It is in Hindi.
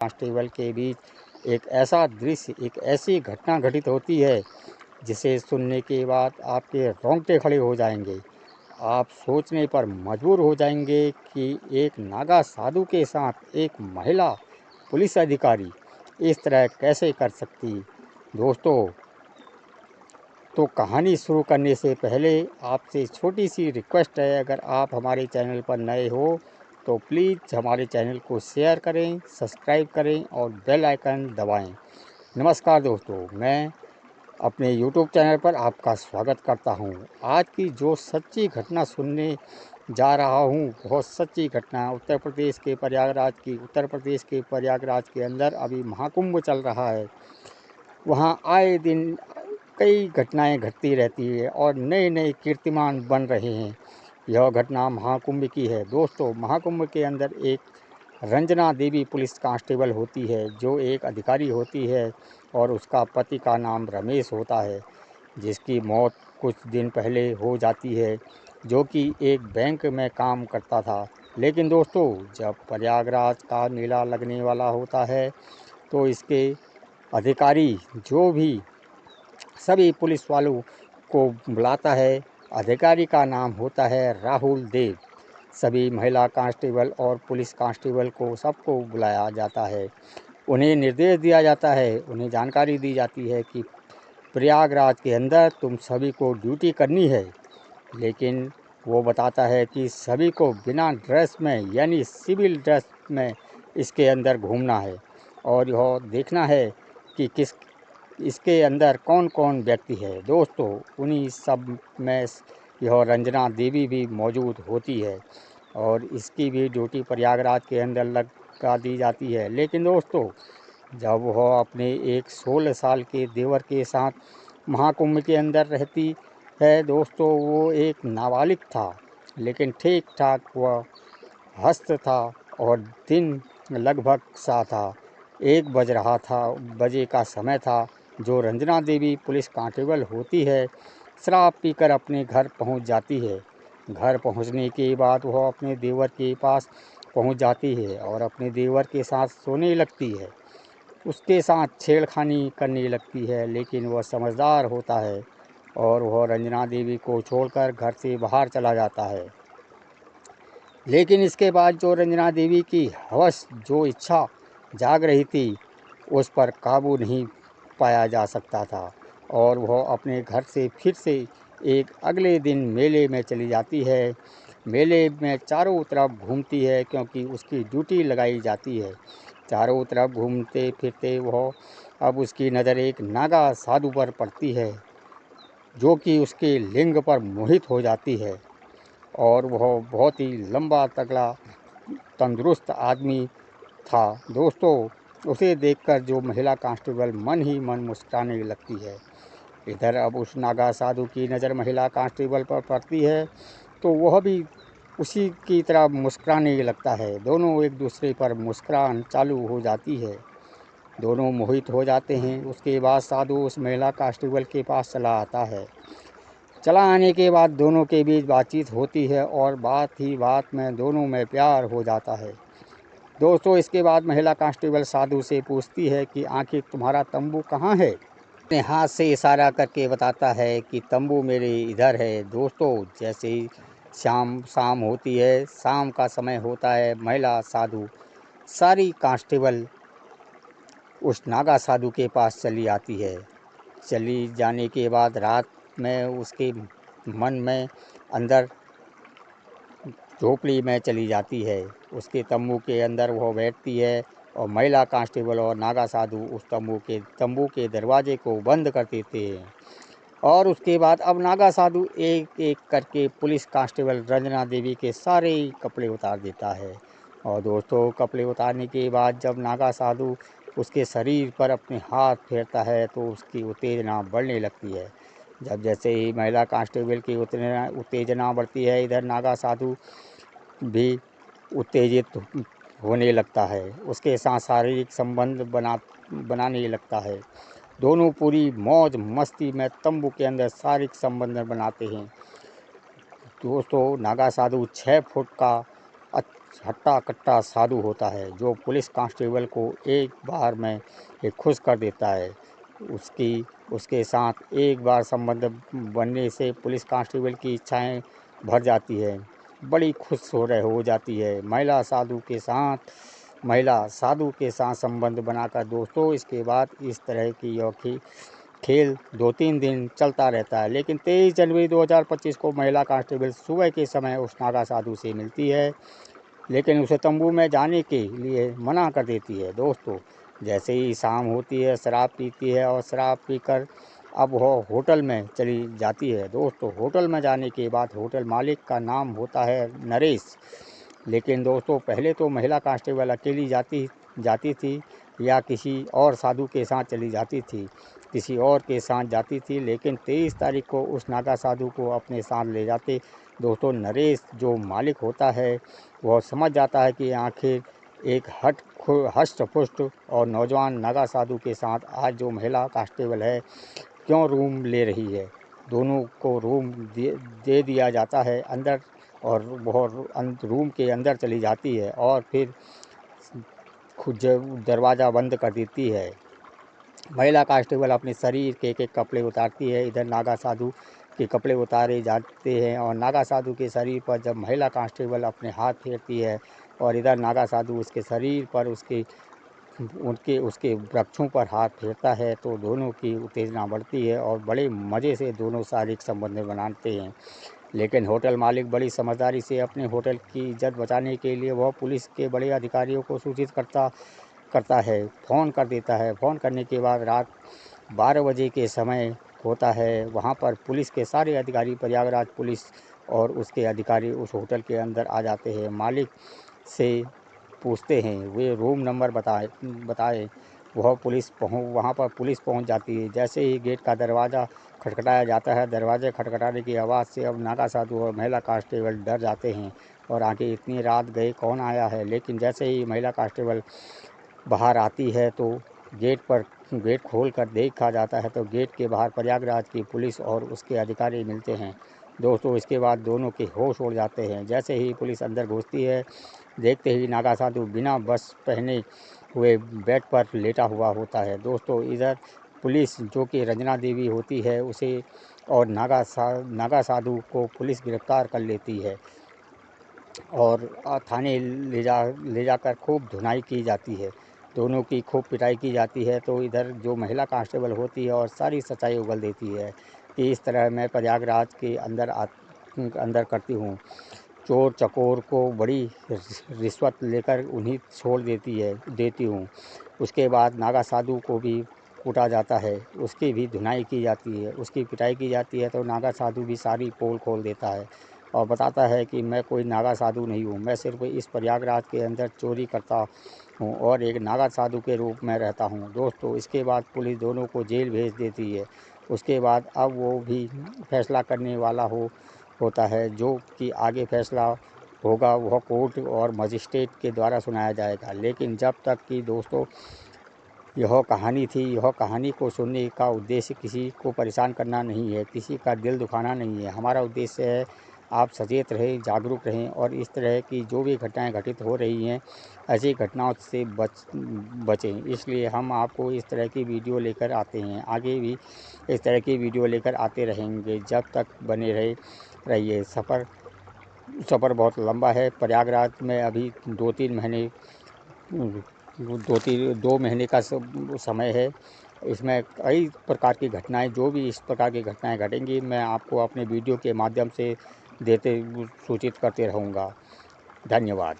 कांस्टेबल के बीच एक ऐसा दृश्य, एक ऐसी घटना घटित होती है जिसे सुनने के बाद आपके रोंगटे खड़े हो जाएंगे। आप सोचने पर मजबूर हो जाएंगे कि एक नागा साधु के साथ एक महिला पुलिस अधिकारी इस तरह कैसे कर सकती। दोस्तों, तो कहानी शुरू करने से पहले आपसे छोटी सी रिक्वेस्ट है, अगर आप हमारे चैनल पर नए हो तो प्लीज़ हमारे चैनल को शेयर करें, सब्सक्राइब करें और बेल आइकन दबाएं। नमस्कार दोस्तों, मैं अपने यूट्यूब चैनल पर आपका स्वागत करता हूं। आज की जो सच्ची घटना सुनने जा रहा हूं, बहुत सच्ची घटना उत्तर प्रदेश के प्रयागराज के अंदर अभी महाकुंभ चल रहा है। वहां आए दिन कई घटनाएं घटती रहती है और नए नए कीर्तिमान बन रहे हैं। यह घटना महाकुंभ की है। दोस्तों, महाकुंभ के अंदर एक रंजना देवी पुलिस कांस्टेबल होती है, जो एक अधिकारी होती है और उसका पति का नाम रमेश होता है, जिसकी मौत कुछ दिन पहले हो जाती है, जो कि एक बैंक में काम करता था। लेकिन दोस्तों, जब प्रयागराज का मेला लगने वाला होता है तो इसके अधिकारी जो भी सभी पुलिस वालों को बुलाता है। अधिकारी का नाम होता है राहुल देव। सभी महिला कांस्टेबल और पुलिस कांस्टेबल को सबको बुलाया जाता है। उन्हें निर्देश दिया जाता है, उन्हें जानकारी दी जाती है कि प्रयागराज के अंदर तुम सभी को ड्यूटी करनी है। लेकिन वो बताता है कि सभी को बिना ड्रेस में, यानी सिविल ड्रेस में इसके अंदर घूमना है और यह देखना है कि इसके अंदर कौन कौन व्यक्ति है। दोस्तों, उन्हीं सब में यह रंजना देवी भी मौजूद होती है और इसकी भी ड्यूटी प्रयागराज के अंदर लगा दी जाती है। लेकिन दोस्तों, जब वह अपने एक 16 साल के देवर के साथ महाकुंभ के अंदर रहती है, दोस्तों, वो एक नाबालिग था, लेकिन ठीक ठाक वह हस्त था और दिन लगभग सा था। 1 बज रहा था, बजे का समय था। जो रंजना देवी पुलिस कांस्टेबल होती है, शराब पीकर अपने घर पहुंच जाती है। घर पहुंचने के बाद वह अपने देवर के पास पहुंच जाती है और अपने देवर के साथ सोने लगती है, उसके साथ छेड़खानी करने लगती है। लेकिन वह समझदार होता है और वह रंजना देवी को छोड़कर घर से बाहर चला जाता है। लेकिन इसके बाद जो रंजना देवी की हवस, जो इच्छा जाग रही थी, उस पर काबू नहीं पाया जा सकता था और वह अपने घर से फिर से एक अगले दिन मेले में चली जाती है। मेले में चारों तरफ घूमती है, क्योंकि उसकी ड्यूटी लगाई जाती है। चारों तरफ घूमते फिरते वह अब उसकी नज़र एक नागा साधु पर पड़ती है, जो कि उसके लिंग पर मोहित हो जाती है और वह बहुत ही लंबा तगड़ा तंदुरुस्त आदमी था। दोस्तों, उसे देखकर जो महिला कांस्टेबल मन ही मन मुस्कुराने लगती है। इधर अब उस नागा साधु की नज़र महिला कांस्टेबल पर पड़ती है तो वह भी उसी की तरह मुस्कुराने लगता है। दोनों एक दूसरे पर मुस्कुरान चालू हो जाती है। दोनों मोहित हो जाते हैं। उसके बाद साधु उस महिला कांस्टेबल के पास चला आता है। चला आने के बाद दोनों के बीच बातचीत होती है और बात ही बात में दोनों में प्यार हो जाता है। दोस्तों, इसके बाद महिला कांस्टेबल साधु से पूछती है कि आखिर तुम्हारा तंबू कहाँ है। अपने हाथ से इशारा करके बताता है कि तंबू मेरे इधर है। दोस्तों, जैसे ही शाम होती है, शाम का समय होता है, महिला साधु सारी कांस्टेबल उस नागा साधु के पास चली आती है। चली जाने के बाद रात में उसके मन में अंदर झोपड़ी में चली जाती है। उसके तंबू के अंदर वह बैठती है और महिला कांस्टेबल और नागा साधु उस तंबू के दरवाजे को बंद कर देते हैं। और उसके बाद अब नागा साधु एक एक करके पुलिस कांस्टेबल रंजना देवी के सारे कपड़े उतार देता है। और दोस्तों, कपड़े उतारने के बाद जब नागा साधु उसके शरीर पर अपने हाथ फेरता है तो उसकी उत्तेजना बढ़ने लगती है। जब जैसे ही महिला कांस्टेबल की उत्तेजना बढ़ती है, इधर नागा साधु भी उत्तेजित होने लगता है, उसके साथ शारीरिक संबंध बनाने लगता है। दोनों पूरी मौज मस्ती में तंबू के अंदर शारीरिक संबंध बनाते हैं। दोस्तों, नागा साधु 6 फुट का हट्टा कट्टा साधु होता है जो पुलिस कांस्टेबल को एक बार में ये खुश कर देता है। उसके साथ एक बार संबंध बनने से पुलिस कांस्टेबल की इच्छाएं भर जाती है, बड़ी खुश हो जाती है। महिला साधु के साथ संबंध बनाकर दोस्तों इसके बाद इस तरह की यह खेल 2-3 दिन चलता रहता है। लेकिन 23 जनवरी 2025 को महिला कांस्टेबल सुबह के समय उस नागा साधु से मिलती है, लेकिन उसे तंबू में जाने के लिए मना कर देती है। दोस्तों जैसे ही शाम होती है शराब पीती है और शराब पीकर अब वह होटल में चली जाती है। दोस्तों होटल में जाने के बाद होटल मालिक का नाम होता है नरेश। लेकिन दोस्तों पहले तो महिला कांस्टेबल अकेली जाती थी या किसी और साधु के साथ चली जाती थी, किसी और के साथ जाती थी। लेकिन 23 तारीख को उस नागा साधु को अपने साथ ले जाते दोस्तों नरेश जो मालिक होता है वह समझ जाता है कि आखिर एक हष्ट-पुष्ट और नौजवान नागा साधु के साथ आज जो महिला कांस्टेबल है क्यों रूम ले रही है। दोनों को रूम दे दिया जाता है अंदर, और वह रूम के अंदर चली जाती है और फिर खुद दरवाज़ा बंद कर देती है। महिला कांस्टेबल अपने शरीर के एक कपड़े उतारती है। इधर नागा साधु के कपड़े उतारे जाते हैं और नागा साधु के शरीर पर जब महिला कांस्टेबल अपने हाथ फेरती है और इधर नागा साधु उसके शरीर पर उसके वृक्षों पर हाथ फेरता है तो दोनों की उत्तेजना बढ़ती है और बड़े मज़े से दोनों शारीरिक संबंध बनाते हैं। लेकिन होटल मालिक बड़ी समझदारी से अपने होटल की इज्जत बचाने के लिए वह पुलिस के बड़े अधिकारियों को सूचित करता है, फ़ोन कर देता है। फ़ोन करने के बाद रात 12 बजे के समय होता है, वहाँ पर पुलिस के सारे अधिकारी, प्रयागराज पुलिस और उसके अधिकारी उस होटल के अंदर आ जाते हैं। मालिक से पूछते हैं, वे रूम नंबर बताए। वहाँ पर पुलिस पहुँच जाती है। जैसे ही गेट का दरवाज़ा खटखटाया जाता है, दरवाजे खटखटाने की आवाज़ से अब नागा साधु और महिला कांस्टेबल डर जाते हैं और आखिर इतनी रात गए कौन आया है। लेकिन जैसे ही महिला कांस्टेबल बाहर आती है तो गेट खोल कर देखा जाता है तो गेट के बाहर प्रयागराज की पुलिस और उसके अधिकारी मिलते हैं। दोस्तों इसके बाद दोनों के होश उड़ जाते हैं। जैसे ही पुलिस अंदर घुसती है, देखते ही नागा साधु बिना बस पहने हुए बेड पर लेटा हुआ होता है। दोस्तों इधर पुलिस जो कि रंजना देवी होती है उसे और नागा साधु को पुलिस गिरफ्तार कर लेती है और थाने ले जाकर खूब धुनाई की जाती है। दोनों की खूब पिटाई की जाती है। तो इधर जो महिला कांस्टेबल होती है और सारी सच्चाई उगल देती है कि इस तरह मैं प्रयागराज के अंदर करती हूँ। चोर चकोर को बड़ी रिश्वत लेकर उन्हीं छोड़ देती हूँ। उसके बाद नागा साधु को भी कूटा जाता है, उसकी भी धुनाई की जाती है, उसकी पिटाई की जाती है। तो नागा साधु भी सारी पोल खोल देता है और बताता है कि मैं कोई नागा साधु नहीं हूँ, मैं सिर्फ इस प्रयागराज के अंदर चोरी करता हूँ और एक नागा साधु के रूप में रहता हूँ। दोस्तों इसके बाद पुलिस दोनों को जेल भेज देती है। उसके बाद अब वो भी फैसला करने वाला होता है, जो कि आगे फैसला होगा वह कोर्ट और मजिस्ट्रेट के द्वारा सुनाया जाएगा। लेकिन जब तक कि दोस्तों यह कहानी थी, यह कहानी को सुनने का उद्देश्य किसी को परेशान करना नहीं है, किसी का दिल दुखाना नहीं है। हमारा उद्देश्य है आप सचेत रहें, जागरूक रहें और इस तरह की जो भी घटनाएं घटित हो रही हैं ऐसी घटनाओं से बचें। इसलिए हम आपको इस तरह की वीडियो लेकर आते हैं, आगे भी इस तरह की वीडियो लेकर आते रहेंगे। जब तक बने रहिए। सफ़र बहुत लंबा है। प्रयागराज में अभी 2 महीने का समय है। इसमें कई प्रकार की घटनाएं, जो भी इस प्रकार की घटनाएं घटेंगी मैं आपको अपने वीडियो के माध्यम से सूचित करते रहूँगा। धन्यवाद।